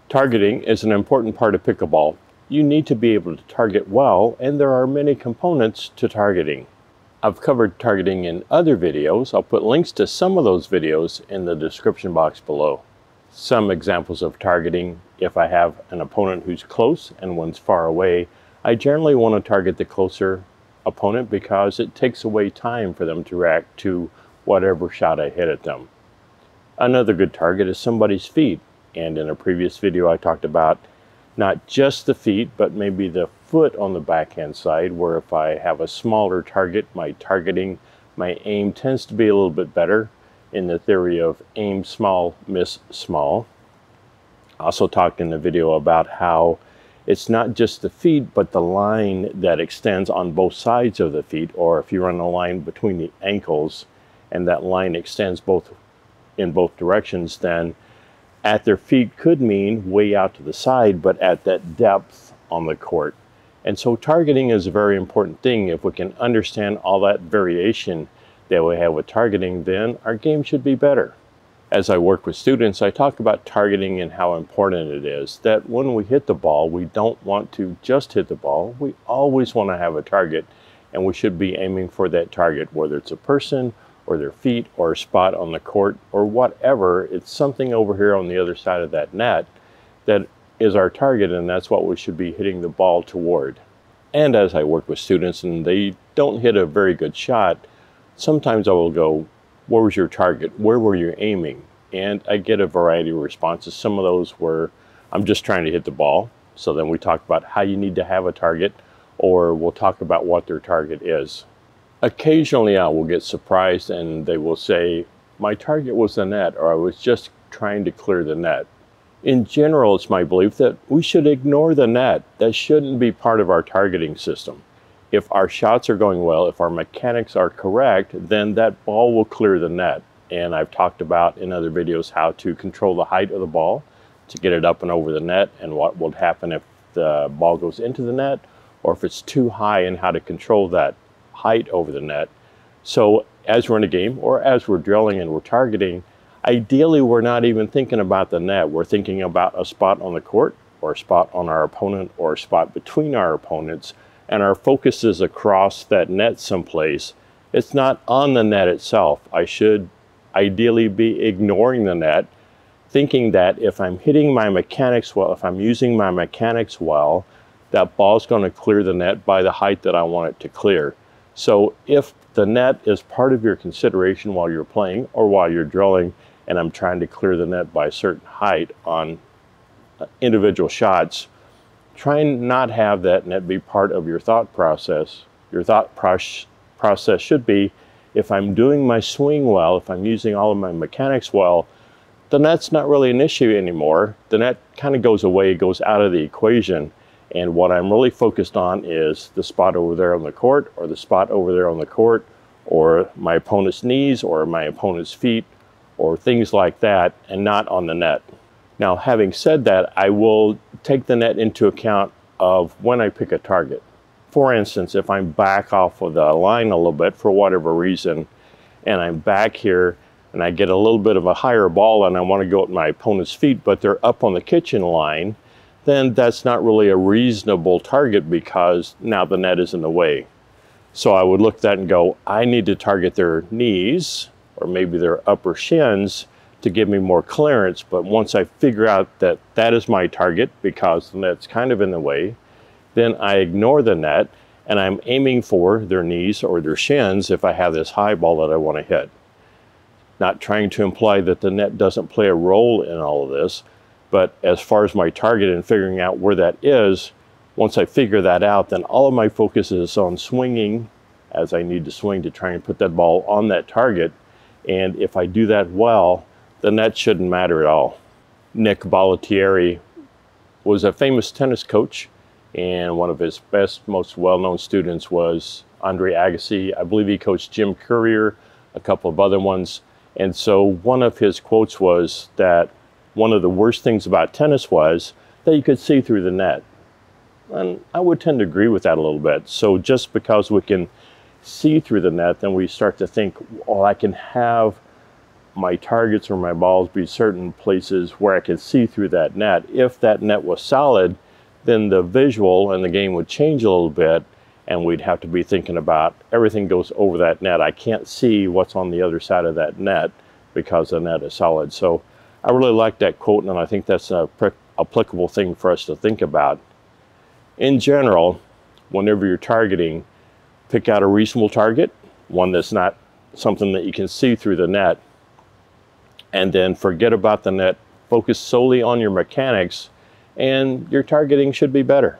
Targeting is an important part of pickleball. You need to be able to target well, and there are many components to targeting. I've covered targeting in other videos. I'll put links to some of those videos in the description box below. Some examples of targeting: if I have an opponent who's close and one's far away, I generally want to target the closer opponent because it takes away time for them to react to whatever shot I hit at them. Another good target is somebody's feet. And in a previous video I talked about not just the feet, but maybe the foot on the backhand side, where if I have a smaller target, my aim tends to be a little bit better in the theory of aim small, miss small. I also talked in the video about how it's not just the feet, but the line that extends on both sides of the feet, or if you run a line between the ankles and that line extends in both directions, then at their feet could mean way out to the side, but at that depth on the court. And so targeting is a very important thing. If we can understand all that variation that we have with targeting, then our game should be better. As I work with students, I talk about targeting and how important it is that when we hit the ball, we don't want to just hit the ball. We always want to have a target, and we should be aiming for that target, whether it's a person or their feet or a spot on the court or whatever. It's something over here on the other side of that net that is our target, and that's what we should be hitting the ball toward. And as I work with students and they don't hit a very good shot, sometimes I will go, where was your target? Where were you aiming? And I get a variety of responses. Some of those were, I'm just trying to hit the ball. So then we talk about how you need to have a target, or we'll talk about what their target is. Occasionally I will get surprised and they will say, my target was the net, or I was just trying to clear the net. In general, it's my belief that we should ignore the net. That shouldn't be part of our targeting system. If our shots are going well, if our mechanics are correct, then that ball will clear the net. And I've talked about in other videos how to control the height of the ball to get it up and over the net, and what will happen if the ball goes into the net or if it's too high, and how to control that height over the net. So as we're in a game or as we're drilling and we're targeting, ideally we're not even thinking about the net. We're thinking about a spot on the court, or a spot on our opponent, or a spot between our opponents, and our focus is across that net someplace. It's not on the net itself. I should ideally be ignoring the net, thinking that if I'm hitting my mechanics well, if I'm using my mechanics well, that ball's going to clear the net by the height that I want it to clear. So if the net is part of your consideration while you're playing or while you're drilling, and I'm trying to clear the net by a certain height on individual shots, try and not have that net be part of your thought process. Your thought process should be, if I'm doing my swing well, if I'm using all of my mechanics well, the net's not really an issue anymore. The net kind of goes away, goes out of the equation. And what I'm really focused on is the spot over there on the court, or the spot over there on the court, or my opponent's knees, or my opponent's feet, or things like that, and not on the net. Now, having said that, I will take the net into account of when I pick a target. For instance, if I'm back off of the line a little bit for whatever reason, and I'm back here and I get a little bit of a higher ball and I want to go at my opponent's feet, but they're up on the kitchen line, then that's not really a reasonable target because now the net is in the way. So I would look at that and go, I need to target their knees or maybe their upper shins to give me more clearance. But once I figure out that that is my target because the net's kind of in the way, then I ignore the net and I'm aiming for their knees or their shins if I have this high ball that I want to hit. Not trying to imply that the net doesn't play a role in all of this, but as far as my target and figuring out where that is, once I figure that out, then all of my focus is on swinging as I need to swing to try and put that ball on that target. And if I do that well, then that shouldn't matter at all. Nick Bollettieri was a famous tennis coach, and one of his best, most well-known students was Andre Agassi. I believe he coached Jim Courier, a couple of other ones. And so one of his quotes was that one of the worst things about tennis was that you could see through the net. And I would tend to agree with that a little bit. So just because we can see through the net, then we start to think, oh, I can have my targets or my balls be certain places where I could see through that net. If that net was solid, then the visual and the game would change a little bit, and we'd have to be thinking about everything goes over that net. I can't see what's on the other side of that net because the net is solid. So I really like that quote, and I think that's an applicable thing for us to think about. In general, whenever you're targeting, pick out a reasonable target, one that's not something that you can see through the net, and then forget about the net. Focus solely on your mechanics, and your targeting should be better.